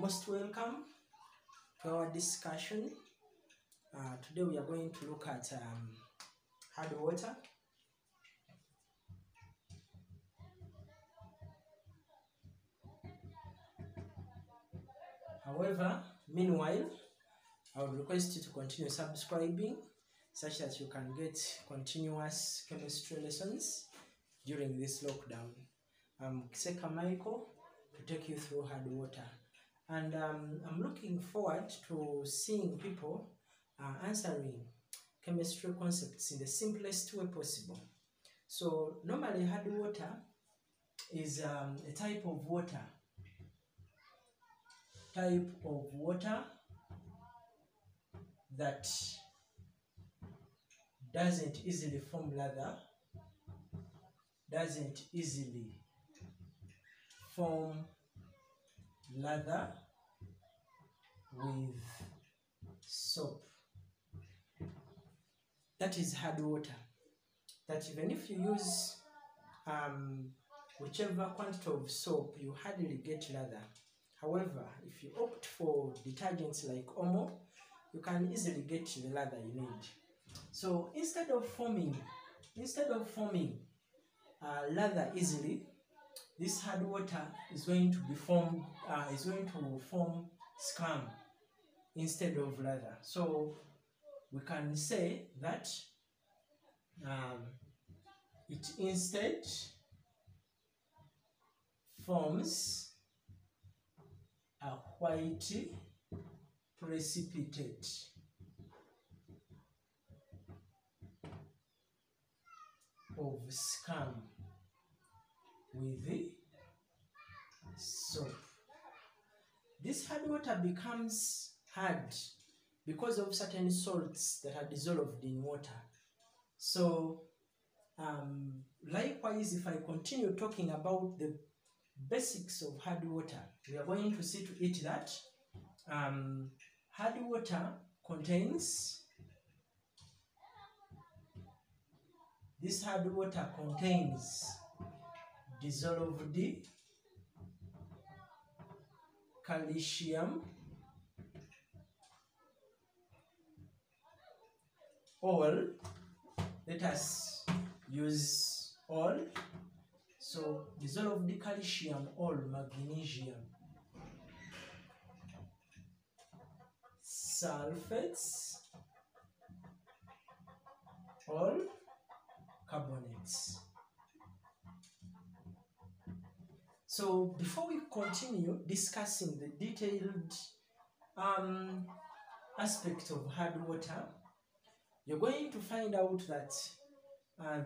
most welcome to our discussion. Today we are going to look at hard water. However, meanwhile, I would request you to continue subscribing such that you can get continuous chemistry lessons during this lockdown. I'm Kiseka Michael to take you through hard water. And I'm looking forward to seeing people answering chemistry concepts in the simplest way possible. So normally hard water is a type of water that doesn't easily form lather, with soap. That is hard water. That even if you use whichever quantity of soap, you hardly get lather. However, if you opt for detergents like Omo, you can easily get the lather you need. So instead of forming lather easily, this hard water is going to form scum instead of lather. So we can say that it instead forms a white precipitate of scum with soap. This hard water becomes hard because of certain salts that are dissolved in water. So likewise, if I continue talking about the basics of hard water, we are going to see to it that hard water contains dissolved calcium, or let us use all. So dissolved calcium or magnesium, sulfates or carbonates. So before we continue discussing the detailed aspect of hard water, you're going to find out that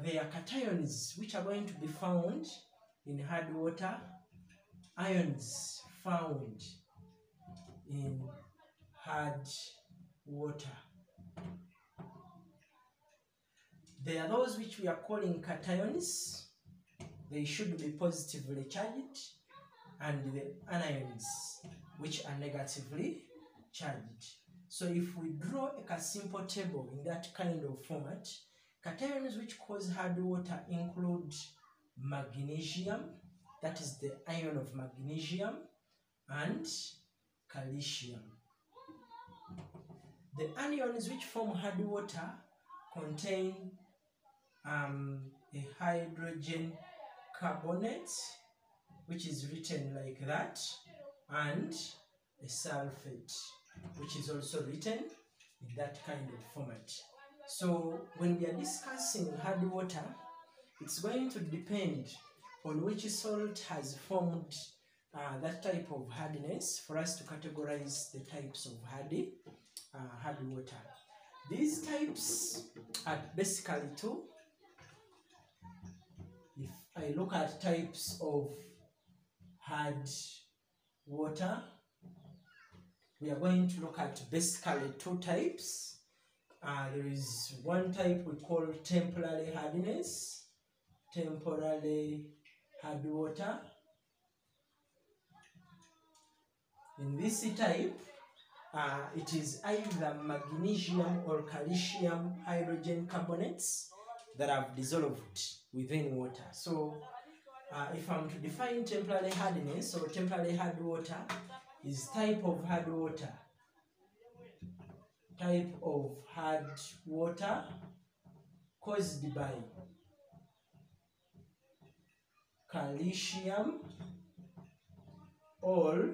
there are cations which are going to be found in hard water, ions found in hard water. There are those which we are calling cations. They should be positively charged, and the anions which are negatively charged. So if we draw a simple table in that kind of format, cations which cause hard water include magnesium, that is the ion of magnesium, and calcium. The anions which form hard water contain a hydrogen carbonate, which is written like that, and a sulfate, which is also written in that kind of format. So when we are discussing hard water, it's going to depend on which salt has formed that type of hardness for us to categorize the types of hard water. These types are basically two. If I look at types of hard water, we are going to look at basically two types. There is one type we call temporary hardness, temporary hard water. In this type, it is either magnesium or calcium hydrogen carbonates that have dissolved within water. So if I'm to define temporary hardness or temporary hard water, is type of hard water. Type of hard water caused by calcium or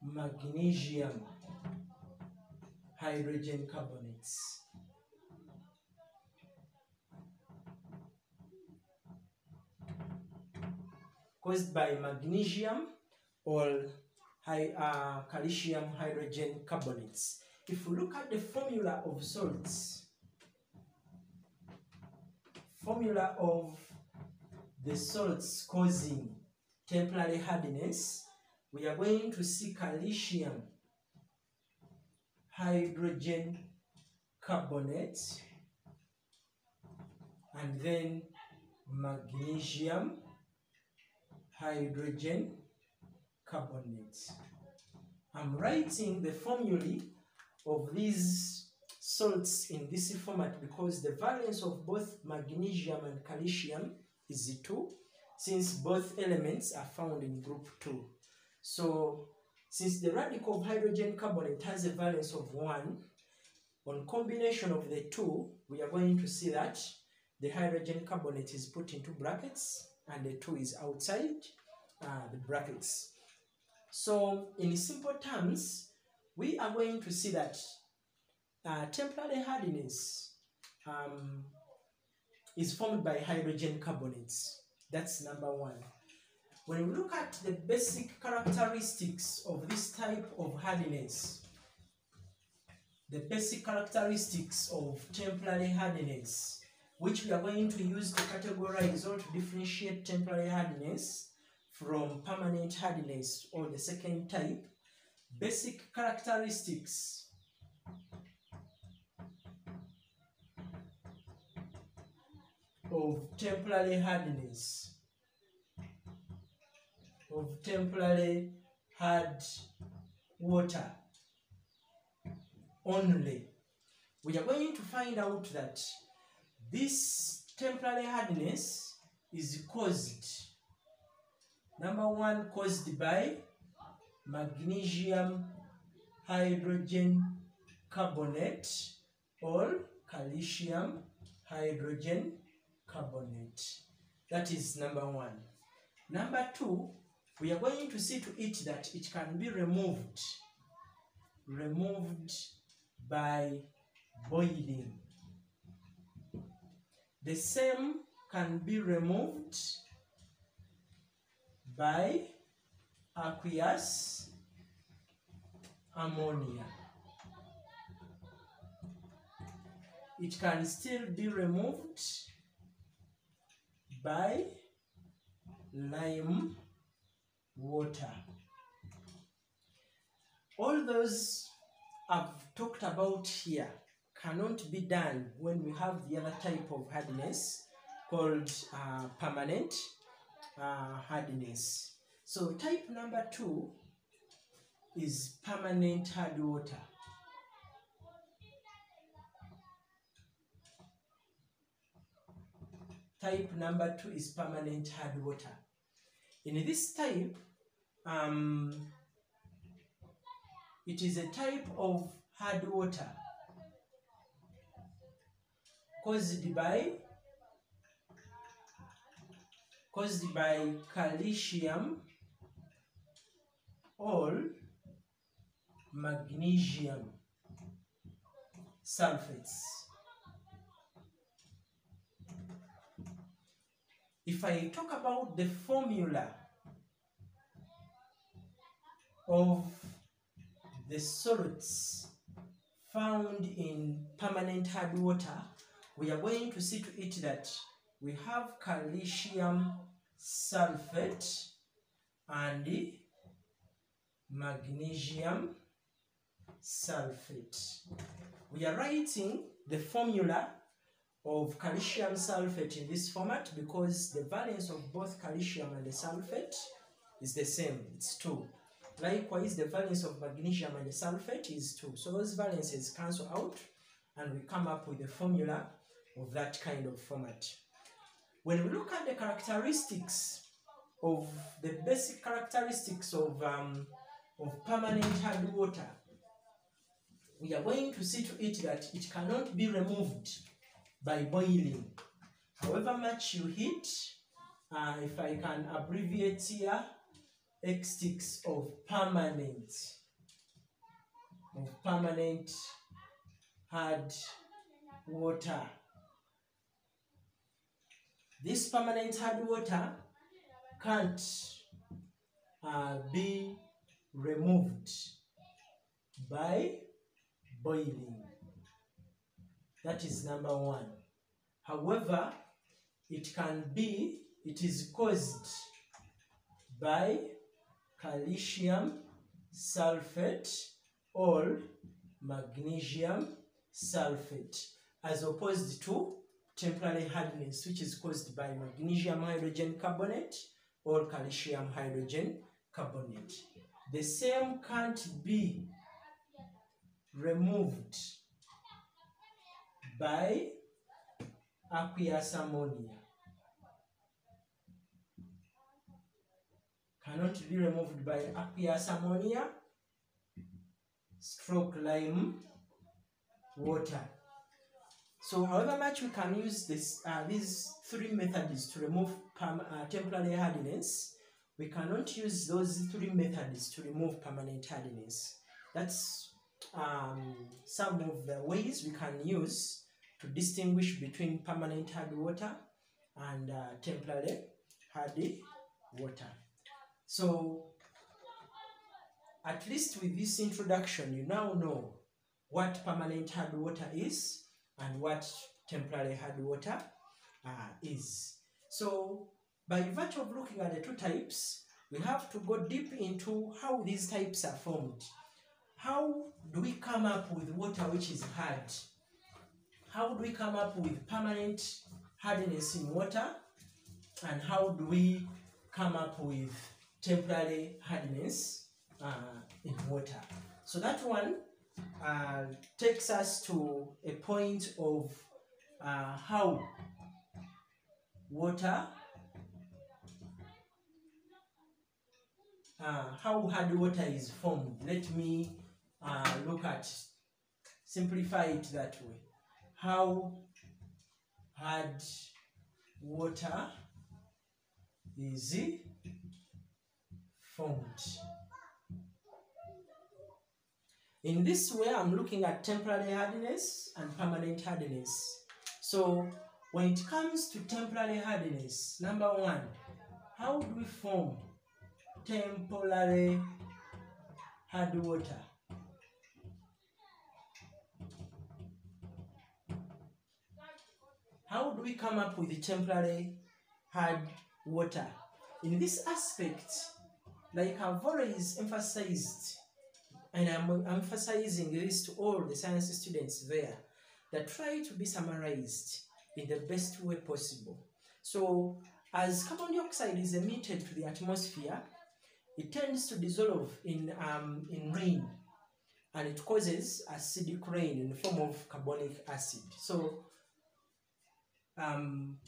magnesium hydrogen carbonates. Caused by magnesium or calcium hydrogen carbonates. If we look at the formula of salts, formula of the salts causing temporary hardness, we are going to see calcium hydrogen carbonate and then magnesium hydrogen carbonate. I'm writing the formulae of these salts in this format because the valence of both magnesium and calcium is 2, since both elements are found in group 2. So since the radical of hydrogen carbonate has a valence of 1, on combination of the 2, we are going to see that the hydrogen carbonate is put into brackets and the 2 is outside the brackets. So in simple terms, we are going to see that temporary hardness is formed by hydrogen carbonates. That's number 1. When we look at the basic characteristics of this type of hardness, the basic characteristics of temporary hardness, which we are going to use to categorize or to differentiate temporary hardness from permanent hardness, or the second type. Basic characteristics of temporary hardness, of temporary hard water only. We are going to find out that this temporary hardness is caused, number 1, caused by magnesium hydrogen carbonate or calcium hydrogen carbonate. That is number 1. Number 2, we are going to see to it that it can be removed by boiling. The same can be removed by aqueous ammonia. It can still be removed by lime water. All those I've talked about here cannot be done when we have the other type of hardness called permanent hardness. So type number 2 is permanent hard water. Type number 2 is permanent hard water. In this type, it is a type of hard water caused by calcium or magnesium sulfates. If I talk about the formula of the salts found in permanent hard water, we are going to see to it that we have calcium sulfate and magnesium sulfate. We are writing the formula of calcium sulfate in this format because the valence of both calcium and the sulfate is the same, it's 2. Likewise, the valence of magnesium and the sulfate is 2. So those valences cancel out and we come up with the formula of that kind of format. When we look at the characteristics of the basic characteristics of permanent hard water, we are going to see to it that it cannot be removed by boiling. However much you heat, if I can abbreviate here, X of permanent hard water. This permanent hard water can't be removed by boiling. That is number one. However, it is caused by calcium sulfate or magnesium sulfate, as opposed to temporary hardness, which is caused by magnesium hydrogen carbonate or calcium hydrogen carbonate. The same can't be removed by aqueous ammonia. Cannot be removed by aqueous ammonia stroke lime water. So however much we can use these three methods to remove temporary hardness, we cannot use those three methods to remove permanent hardness. That's some of the ways we can use to distinguish between permanent hard water and temporary hard water. So at least with this introduction, you now know what permanent hard water is and what temporary hard water is. So by virtue of looking at the two types, we have to go deep into how these types are formed. How do we come up with water which is hard? How do we come up with permanent hardness in water? And how do we come up with temporary hardness in water? So that one takes us to a point of how hard water is formed. Let me simplify it that way. How hard water is formed. In this way, I'm looking at temporary hardness and permanent hardness. So when it comes to temporary hardness, number one, how do we form temporary hard water? How do we come up with the temporary hard water? In this aspect, like I've always emphasized, and I'm emphasizing this to all the science students there, that try to be summarized in the best way possible. So as carbon dioxide is emitted to the atmosphere, it tends to dissolve in rain, and it causes acidic rain in the form of carbonic acid. So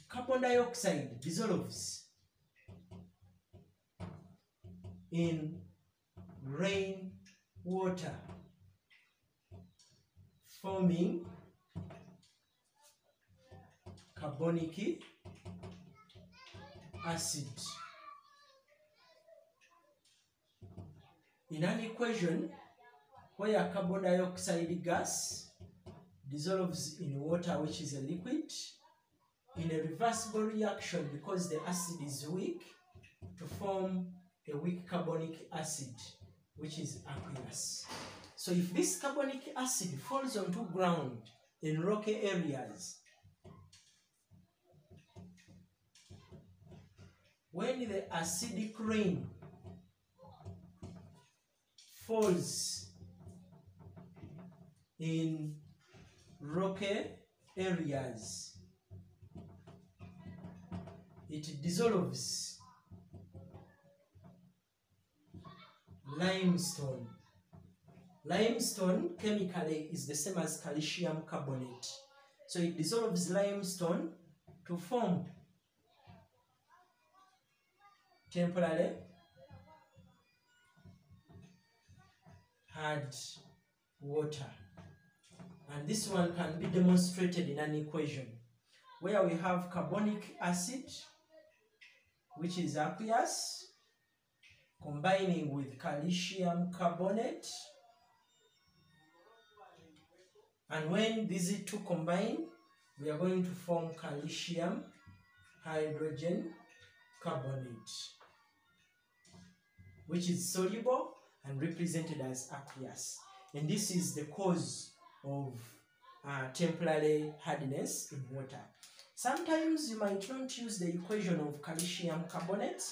carbon dioxide dissolves in rain water, forming carbonic acid. In an equation where carbon dioxide gas dissolves in water, which is a liquid, in a reversible reaction, because the acid is weak, to form a weak carbonic acid, which is aqueous. So if this carbonic acid falls onto ground in rocky areas, when the acidic rain falls in rocky areas, it dissolves limestone. Limestone chemically is the same as calcium carbonate. So it dissolves limestone to form temporary hard water. And this one can be demonstrated in an equation where we have carbonic acid, which is aqueous, combining with calcium carbonate. And when these two combine, we are going to form calcium hydrogen carbonate, which is soluble and represented as aqueous. And this is the cause of temporary hardness in water. Sometimes you might not use the equation of calcium carbonate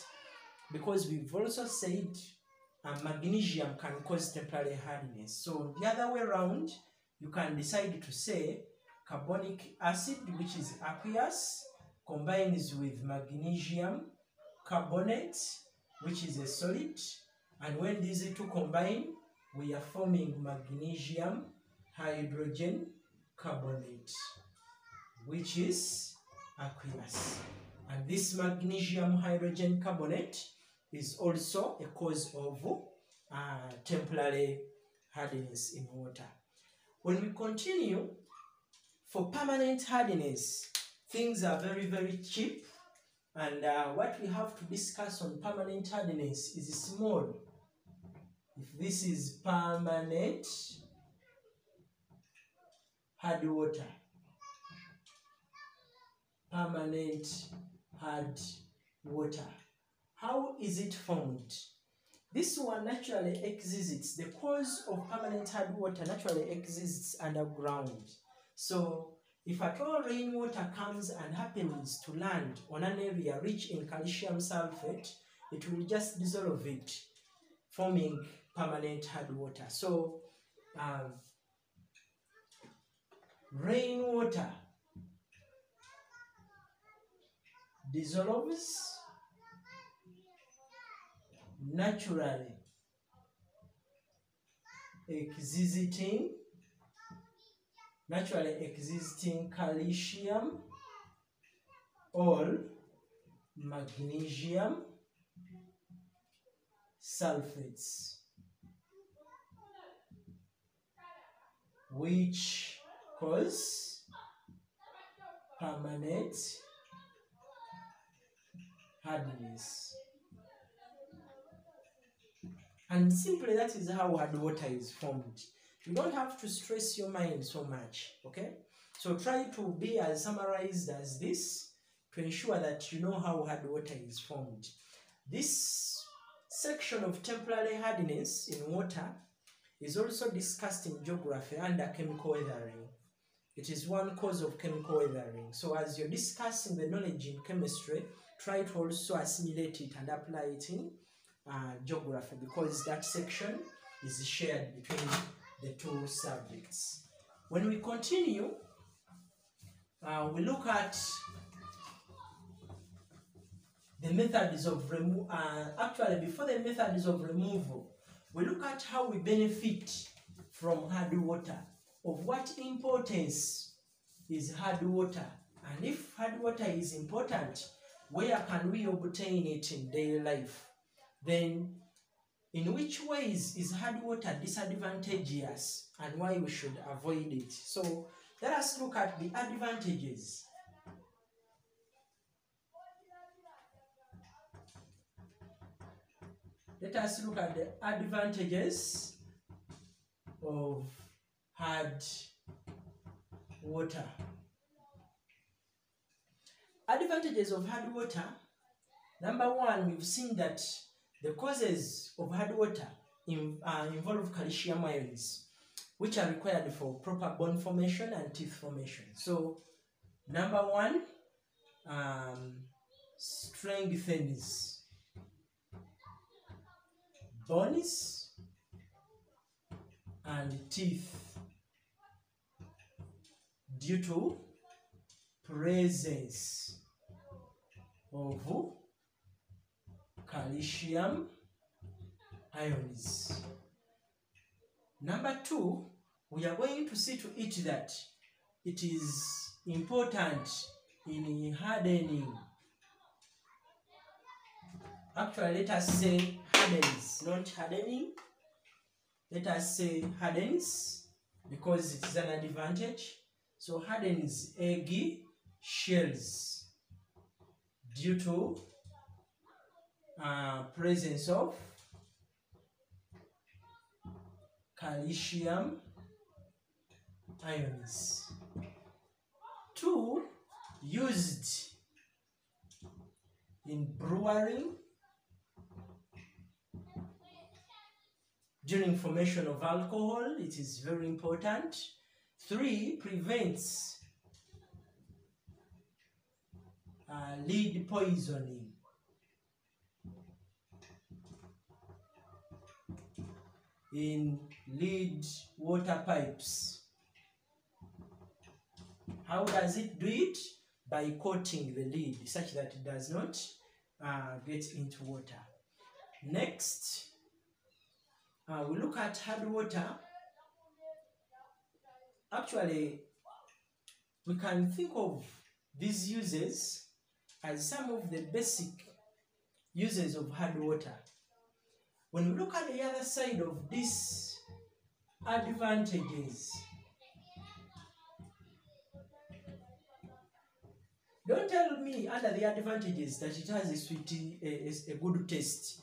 because we've also said magnesium can cause temporary hardness. So the other way around, you can decide to say carbonic acid, which is aqueous, combines with magnesium carbonate, which is a solid, and when these two combine, we are forming magnesium hydrogen carbonate, which is aqueous. And this magnesium hydrogen carbonate is also a cause of temporary hardness in water. When we continue, for permanent hardness, things are very, very cheap. And what we have to discuss on permanent hardness is small. If this is permanent hard water, permanent hard water, how is it formed? This one naturally exists. The cause of permanent hard water naturally exists underground. So if at all rainwater comes and happens to land on an area rich in calcium sulfate, it will just dissolve it, forming permanent hard water. So rainwater dissolves naturally existing calcium or magnesium sulfates, which cause permanent hardness. And simply that is how hard water is formed. You don't have to stress your mind so much, okay? So try to be as summarized as this to ensure that you know how hard water is formed. This section of temporary hardness in water is also discussed in geography under chemical weathering. It is one cause of chemical weathering. So as you're discussing the knowledge in chemistry, try to also assimilate it and apply it in geography, because that section is shared between the two subjects. When we continue, we look at the methods of removal. Actually, before the methods of removal, we look at how we benefit from hard water. Of what importance is hard water? And if hard water is important, where can we obtain it in daily life? Then, in which ways is hard water disadvantageous and why we should avoid it? So, let us look at the advantages. Let us look at the advantages of hard water. Advantages of hard water. Number one, we've seen that the causes of hard water involve calcium ions, which are required for proper bone formation and teeth formation. So, number one, strengthens bones and teeth due to presence of calcium ions. Number two, we are going to see to it that it is important in hardening Actually, let us say hardens, not hardening. Let us say hardens because it is an advantage. So hardens egg shells due to presence of calcium ions. 2, used in brewing during formation of alcohol. It is very important. 3, prevents lead poisoning. In lead water pipes. How does it do it? By coating the lead such that it does not get into water. Next, we look at hard water. Actually, we can think of these uses as some of the basic uses of hard water. When we look at the other side of these advantages, don't tell me under the advantages that it has a good taste.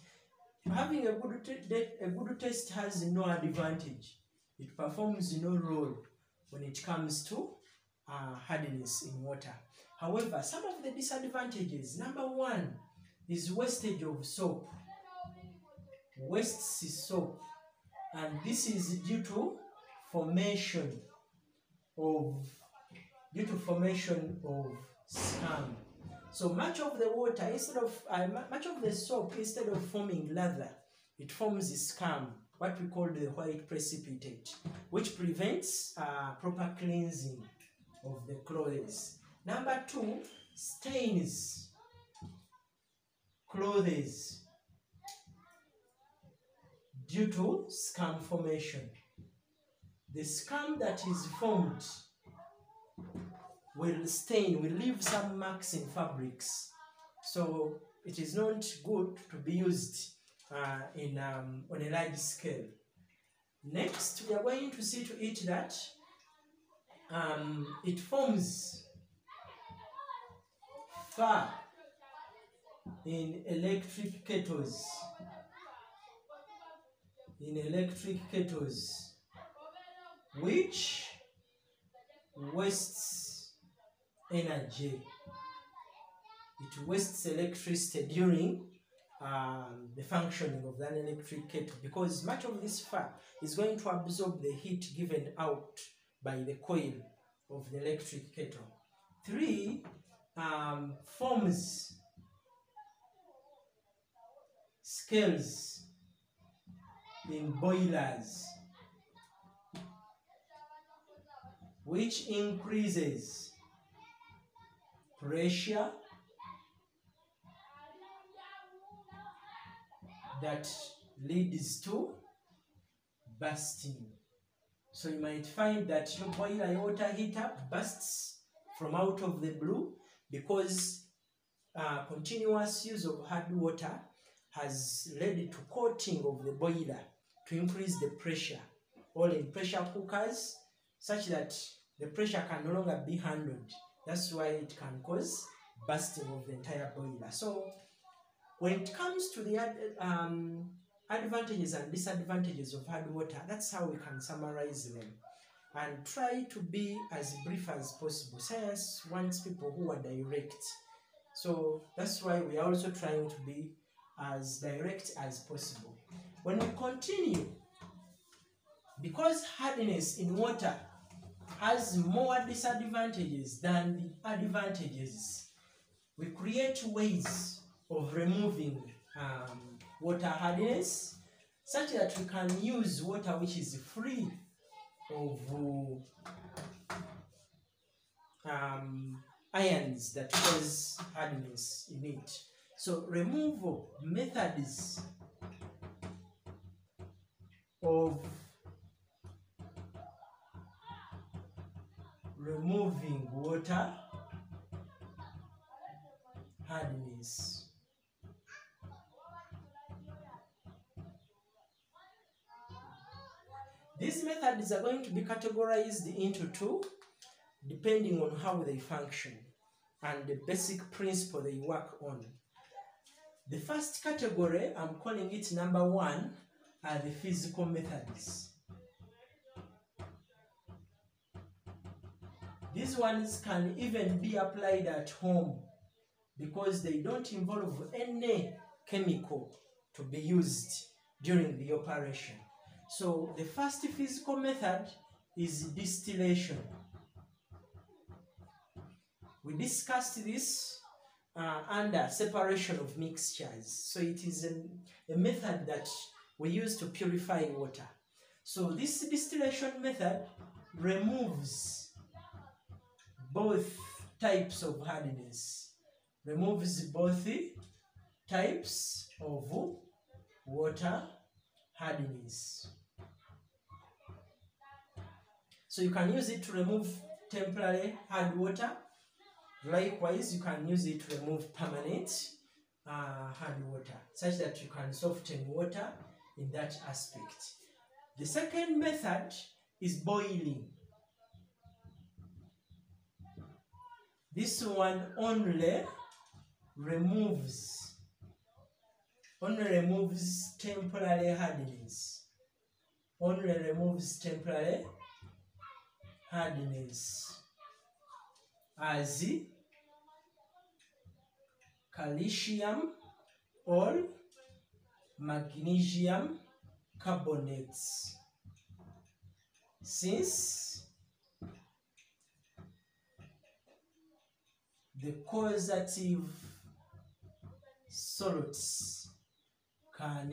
Having a good taste has no advantage. It performs no role when it comes to hardness in water. However, some of the disadvantages, number 1 is wastage of soap. Wastes soap, and this is due to formation of scum. So much of the water, instead of much of the soap, instead of forming lather, it forms scum, what we call the white precipitate, which prevents proper cleansing of the clothes. Number 2, stains clothes due to scum formation. The scum that is formed will stain, will leave some marks in fabrics. So it is not good to be used on a large scale. Next, we are going to see to it that it forms fire in electric kettles. Which wastes energy. It wastes electricity during the functioning of that electric kettle, because much of this fire is going to absorb the heat given out by the coil of the electric kettle. 3, forms scales in boilers, which increases pressure that leads to bursting. So you might find that your boiler water heater bursts from out of the blue because continuous use of hard water has led to coating of the boiler to increase the pressure, or in pressure cookers, such that the pressure can no longer be handled. That's why it can cause bursting of the entire boiler. So when it comes to the advantages and disadvantages of hard water, that's how we can summarize them and try to be as brief as possible. Science wants people who are direct. So that's why we are also trying to be as direct as possible. When we continue, because hardness in water has more disadvantages than the advantages, we create ways of removing water hardness such that we can use water which is free of ions that cause hardness in it. So removal methods of removing water hardness. These methods are going to be categorized into two depending on how they function and the basic principle they work on. The first category, I'm calling it number 1, are the physical methods. These ones can even be applied at home because they don't involve any chemical to be used during the operation. So the first physical method is distillation. We discussed this under separation of mixtures. So it is a method that we use to purify water. So this distillation method removes both types of hardness, removes both types of water hardness. So you can use it to remove temporary hard water. Likewise, you can use it to remove permanent hard water, such that you can soften water in that aspect. The second method is boiling. This one only removes temporary hardness. Only removes temporary hardness as calcium or magnesium carbonates. Since the causative salts can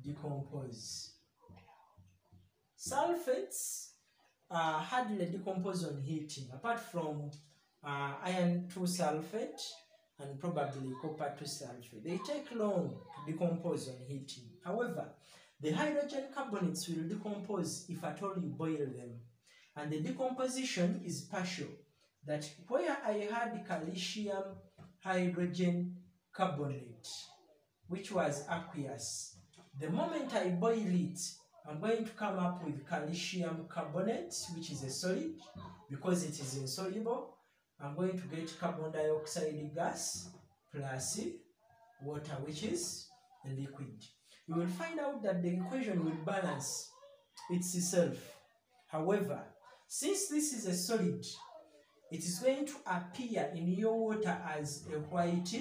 decompose. Sulfates hardly decompose on heating, apart from iron 2 sulfate and probably copper 2 sulfate. They take long to decompose on heating. However, the hydrogen carbonates will decompose if at all you boil them. And the decomposition is partial. That where I had calcium hydrogen carbonate, which was aqueous, the moment I boil it, I'm going to come up with calcium carbonate, which is a solid. Because it is insoluble, I'm going to get carbon dioxide gas plus water, which is a liquid. You will find out that the equation will balance itself. However, since this is a solid, it is going to appear in your water as a white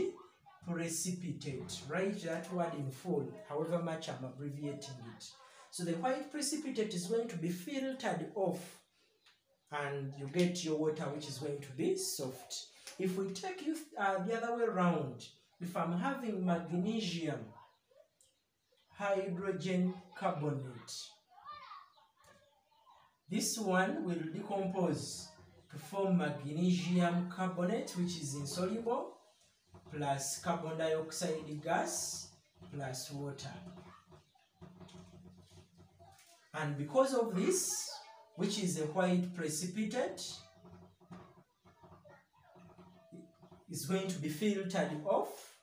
precipitate. Write that word in full, however much I'm abbreviating it. So the white precipitate is going to be filtered off and you get your water which is going to be soft. If we take it the other way around, if I'm having magnesium hydrogen carbonate, this one will decompose to form magnesium carbonate, which is insoluble, plus carbon dioxide gas plus water. And because of this, which is a white precipitate, is going to be filtered off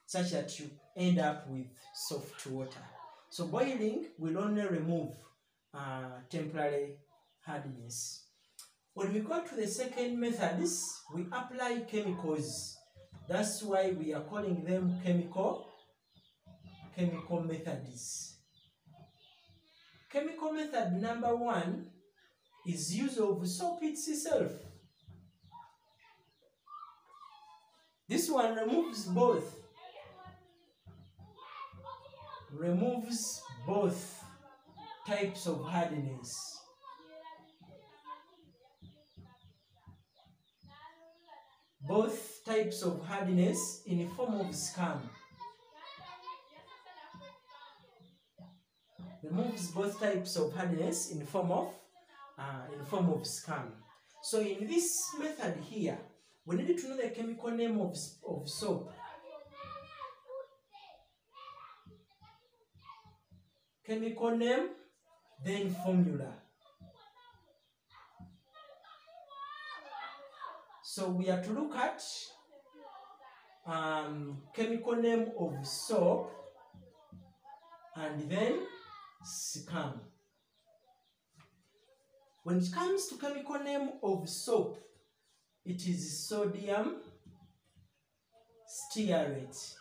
such that you end up with soft water. So boiling will only remove temporary hardness. When we go to the second methods, we apply chemicals. That's why we are calling them chemical methods. Chemical method number 1 is use of soap itself. This one removes both types of hardness. Both types of hardness in the form of scum. Removes both types of hardness in the form of scum. So in this method here, we need to know the chemical name of soap. Chemical name, then formula. So we are to look at chemical name of soap and then scum. When it comes to chemical name of soap, it is sodium stearate.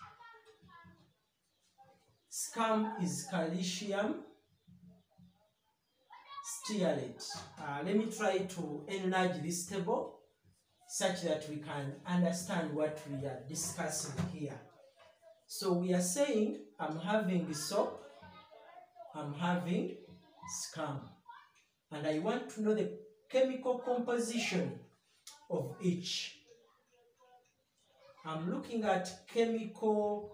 Scum is calcium stearate. Let me try to enlarge this table such that we can understand what we are discussing here. So we are saying I'm having soap, I'm having scum, and I want to know the chemical composition of each. I'm looking at chemical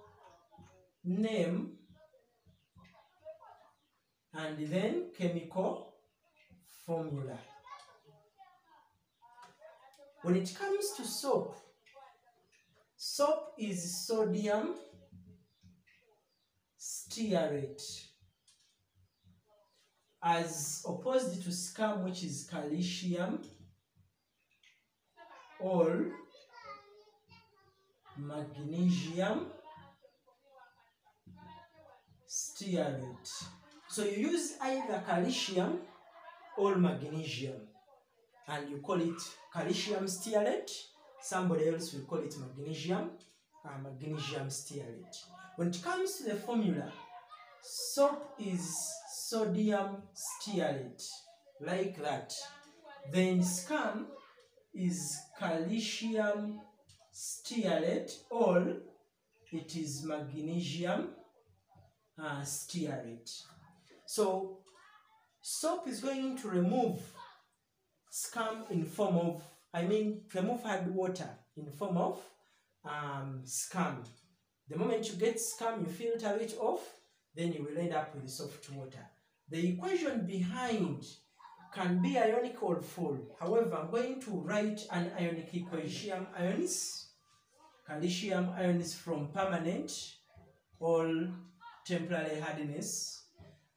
name and then chemical formula. When it comes to soap, soap is sodium stearate, as opposed to scum, which is calcium or magnesium stearate. So you use either calcium or magnesium, and you call it calcium stearate. Somebody else will call it magnesium stearate. When it comes to the formula, soap is sodium stearate, like that. Then scum is calcium stearate, or it is magnesium stearate. So soap is going to remove scum in form of, remove hard water in form of scum. The moment you get scum, you filter it off, then you will end up with soft water. The equation behind can be ionic or full. However, I'm going to write an ionic equation. Calcium ions from permanent or temporary hardness.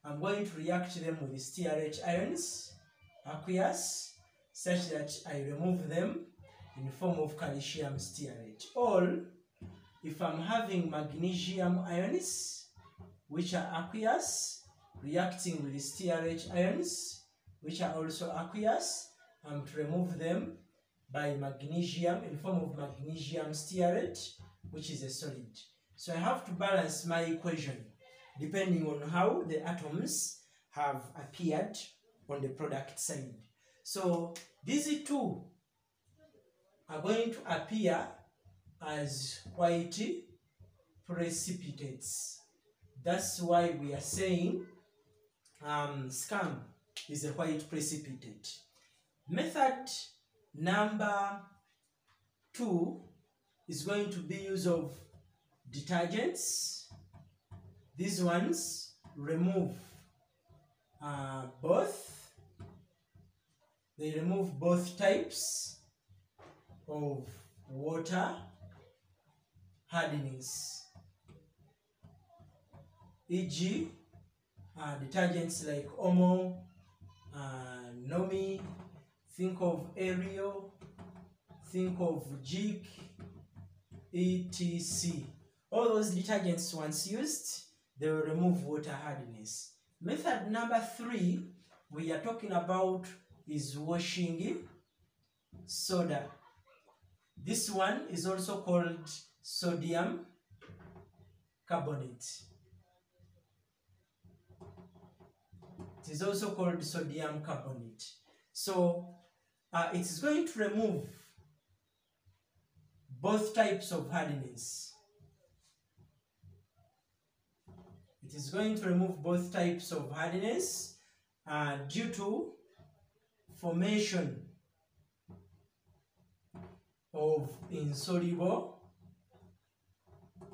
I'm going to react them with stearate ions, aqueous, such that I remove them in the form of calcium stearate. Or if I'm having magnesium ions, which are aqueous, reacting with stearate ions, which are also aqueous, I'm to remove them by magnesium in form of magnesium stearate, which is a solid. So I have to balance my equation depending on how the atoms have appeared on the product side. So these two are going to appear as white precipitates. That's why we are saying scum is a white precipitate. Method number 2 is going to be use of detergents. These ones remove they remove both types of water hardness, e.g. detergents like Omo, Nomi, think of Ariel, think of Jik, etc. All those detergents, once used, they will remove water hardness. Method number 3 we are talking about is washing soda. This one is also called sodium carbonate. It is also called sodium carbonate. So it is going to remove both types of hardness. It is going to remove both types of hardness due to formation of insoluble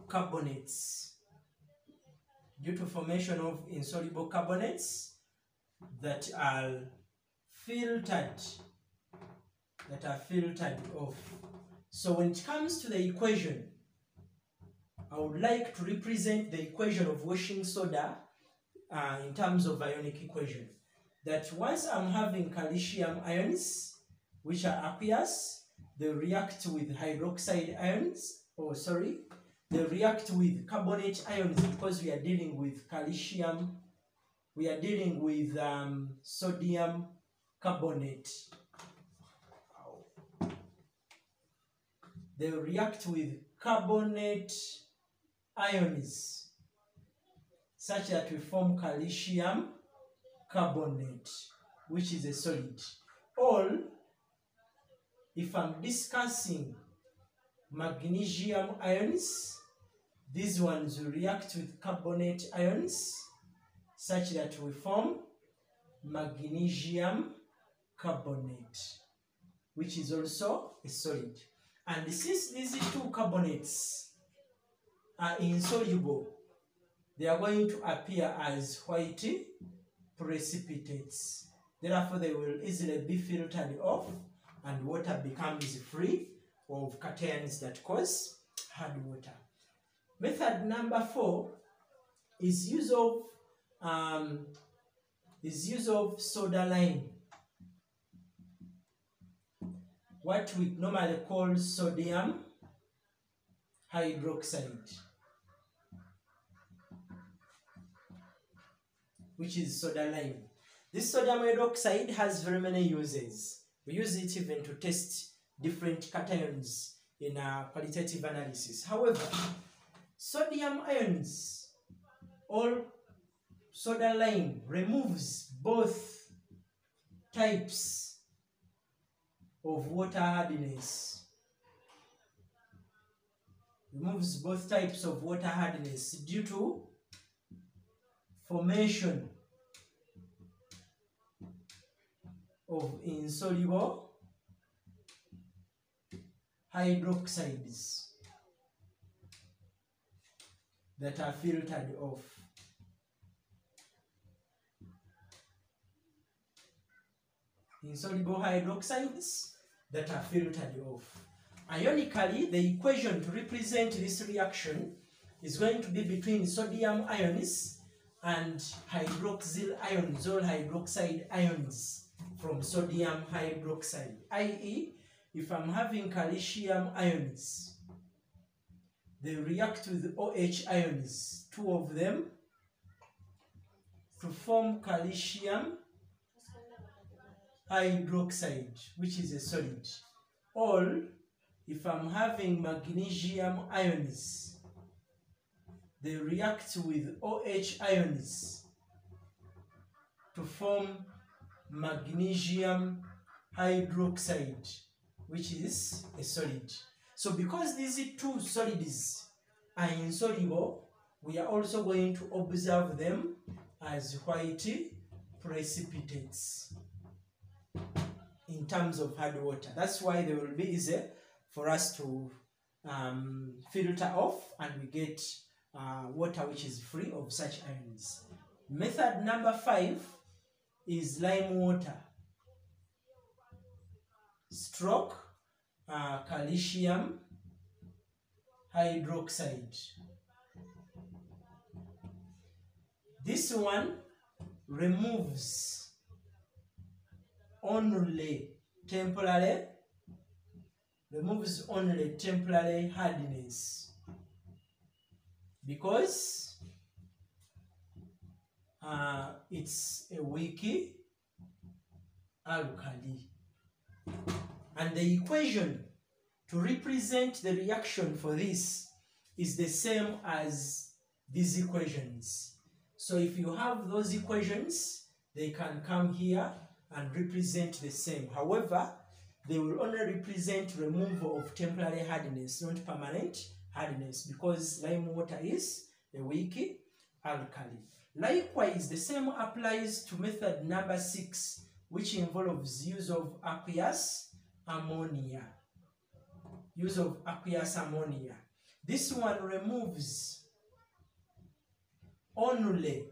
carbonates. Due to formation of insoluble carbonates that are filtered off. So when it comes to the equation, I would like to represent the equation of washing soda in terms of ionic equation. That once I'm having calcium ions, which are aqueous, they react with hydroxide ions, they react with carbonate ions, because we are dealing with calcium, we are dealing with sodium carbonate. They will react with carbonate ions such that we form calcium carbonate, which is a solid. Or if I'm discussing magnesium ions, these ones will react with carbonate ions such that we form magnesium carbonate, which is also a solid. And since these two carbonates are insoluble, they are going to appear as white precipitates. Therefore, they will easily be filtered off and water becomes free of cations that cause hard water. Method number 4 is use of soda lime, what we normally call sodium hydroxide, which is soda lime. This sodium hydroxide has very many uses. We use it even to test different cations in our qualitative analysis. However, sodium ions or soda lime removes both types of water hardness. Removes both types of water hardness due to formation of insoluble hydroxides that are filtered off. Insoluble hydroxides that are filtered off. Ironically, the equation to represent this reaction is going to be between sodium ions and hydroxyl ions or hydroxide ions from sodium hydroxide, i.e., if I'm having calcium ions, they react with OH ions, 2 of them, to form calcium hydroxide, which is a solid. Or if I'm having magnesium ions, they react with OH ions to form magnesium hydroxide, which is a solid. So because these two solids are insoluble, we are also going to observe them as white precipitates in terms of hard water. That's why they will be easy for us to filter off and we get water which is free of such ions. Method number 5 is lime water stroke calcium hydroxide. This one removes only temporary hardness because it's a weak alkali. And the equation to represent the reaction for this is the same as these equations. So if you have those equations, they can come here and represent the same. However, they will only represent removal of temporary hardness, not permanent hardness, because lime water is a weak alkali. Likewise, the same applies to method number 6, which involves use of aqueous ammonia. Use of aqueous ammonia. This one removes only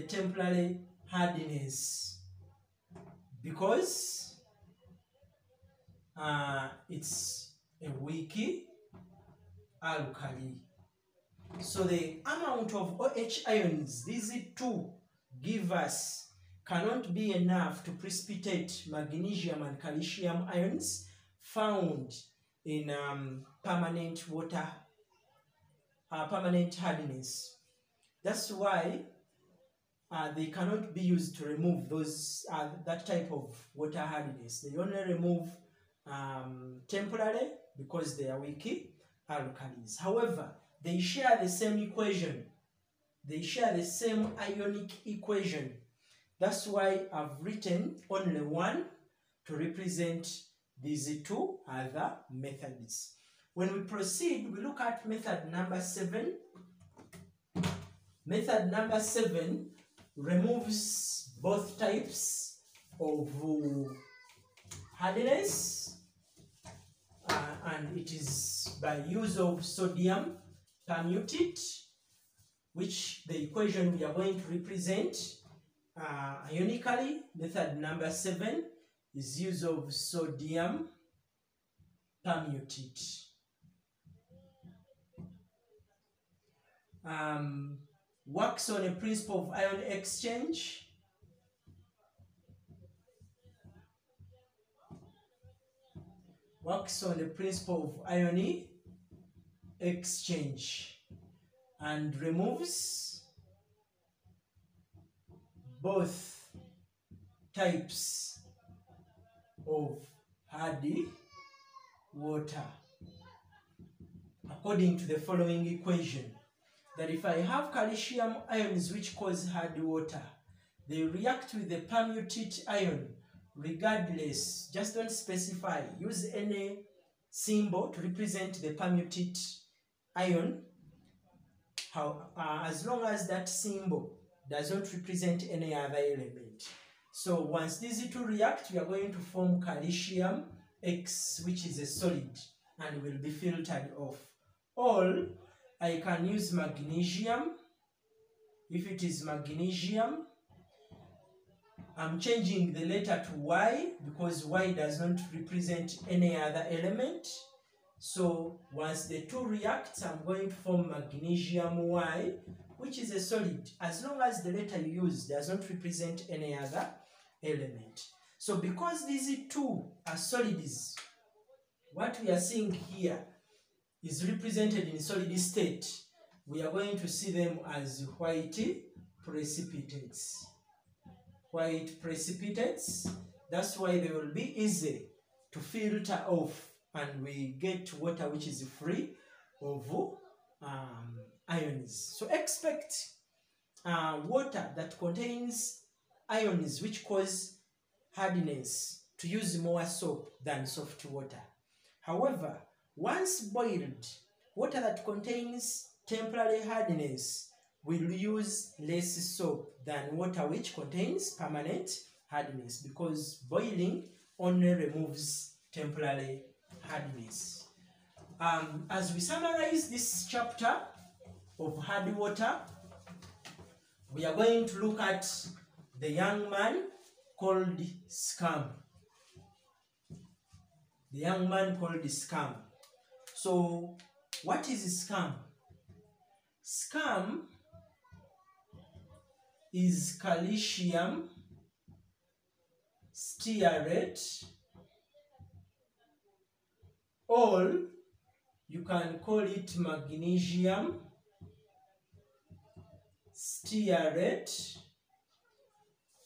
temporary hardness because it's a weak alkali. So the amount of OH ions these two give us cannot be enough to precipitate magnesium and calcium ions found in permanent hardness. That's why they cannot be used to remove those that type of water hardness. They only remove temporarily because they are weak alkalis. However, they share the same equation. They share the same ionic equation. That's why I've written only one to represent these two other methods. When we proceed, we look at method number 7. Method number 7 removes both types of hardness, and it is by use of sodium permutate, which the equation we are going to represent ionically. Method number 7 is use of sodium permutate. Works on a principle of ion exchange. Works on the principle of ion exchange and removes both types of hard water according to the following equation. That if I have calcium ions which cause hard water, they react with the permutate ion regardless. Just don't specify. Use any symbol to represent the permutate ion, as long as that symbol does not represent any other element. So once these two react, we are going to form calcium X, which is a solid, and will be filtered off. Or I can use magnesium. If it is magnesium, I'm changing the letter to Y because Y does not represent any other element. So once the two react, I'm going to form magnesium Y, which is a solid, as long as the letter you use does not represent any other element. So because these two are solids, what we are seeing here is represented in solid state. We are going to see them as white precipitates. White precipitates. That's why they will be easy to filter off, and we get water which is free of ions. So expect water that contains ions which cause hardness to use more soap than soft water. However, once boiled, water that contains temporary hardness will use less soap than water which contains permanent hardness, because boiling only removes temporary hardness. As we summarize this chapter of hard water, we are going to look at the young man called Scam. The young man called Scam. So, what is Scam? Scam is calcium stearate, or you can call it magnesium stearate,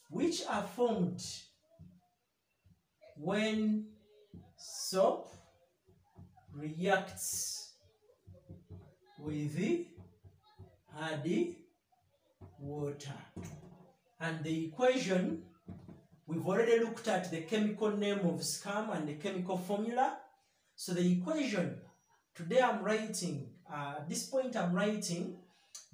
which are formed when soap reacts with hard water. And the equation, we've already looked at the chemical name of Scam and the chemical formula. So the equation, today I'm writing, at this point I'm writing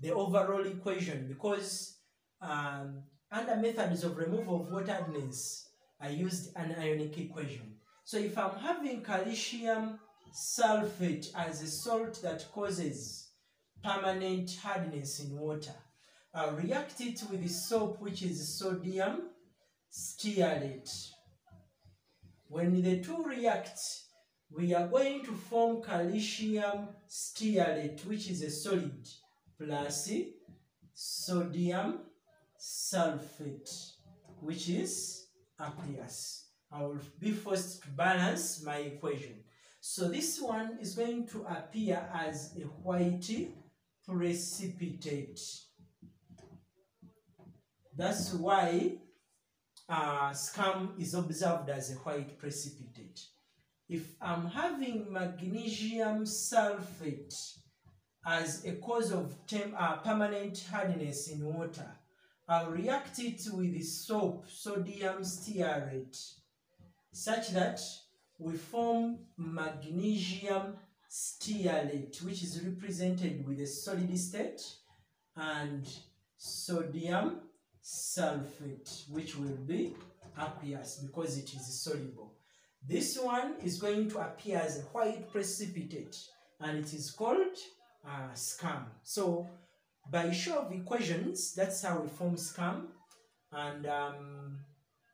the overall equation, because under methods of removal of water hardness, I used an ionic equation. So if I'm having calcium sulfate as a salt that causes permanent hardness in water, I'll react it with the soap, which is sodium stearate. When the two react, we are going to form calcium stearate, which is a solid, plus sodium sulfate, which is aqueous. I will be forced to balance my equation. So this one is going to appear as a white precipitate. That's why scum is observed as a white precipitate. If I'm having magnesium sulfate as a cause of permanent hardness in water, I'll react it with soap, sodium stearate, such that we form magnesium stearate, which is represented with a solid state, and sodium sulfate, which will be aqueous because it is soluble. This one is going to appear as a white precipitate, and it is called scum. So by show of equations, that's how we form scum. And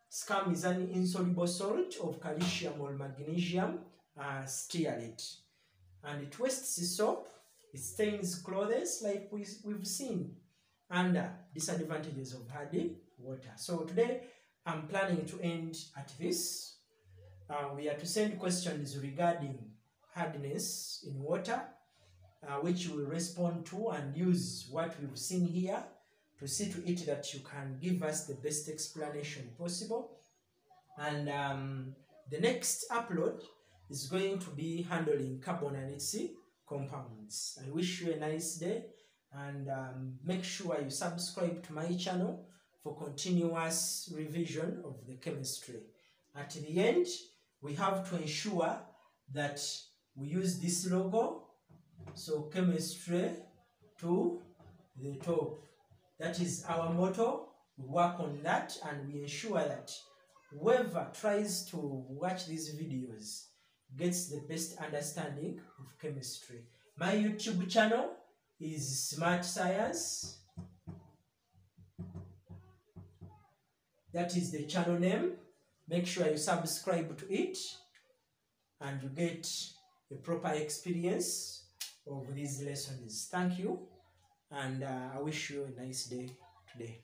scum is an insoluble salt of calcium or magnesium stearate, and it wastes soap, it stains clothes like we've seen, under disadvantages of hardy water. So today I'm planning to end at this. We are to send questions regarding hardness in water, which we will respond to and use what we've seen here to see to it that you can give us the best explanation possible. And the next upload is going to be handling carbon and its compounds. I wish you a nice day, and make sure you subscribe to my channel for continuous revision of the chemistry. At the end, we have to ensure that we use this logo, so chemistry to the top. That is our motto. We work on that, and we ensure that whoever tries to watch these videos gets the best understanding of chemistry. My YouTube channel is Smart Science. That is the channel name. Make sure you subscribe to it and you get a proper experience of these lessons. Thank you, and I wish you a nice day today.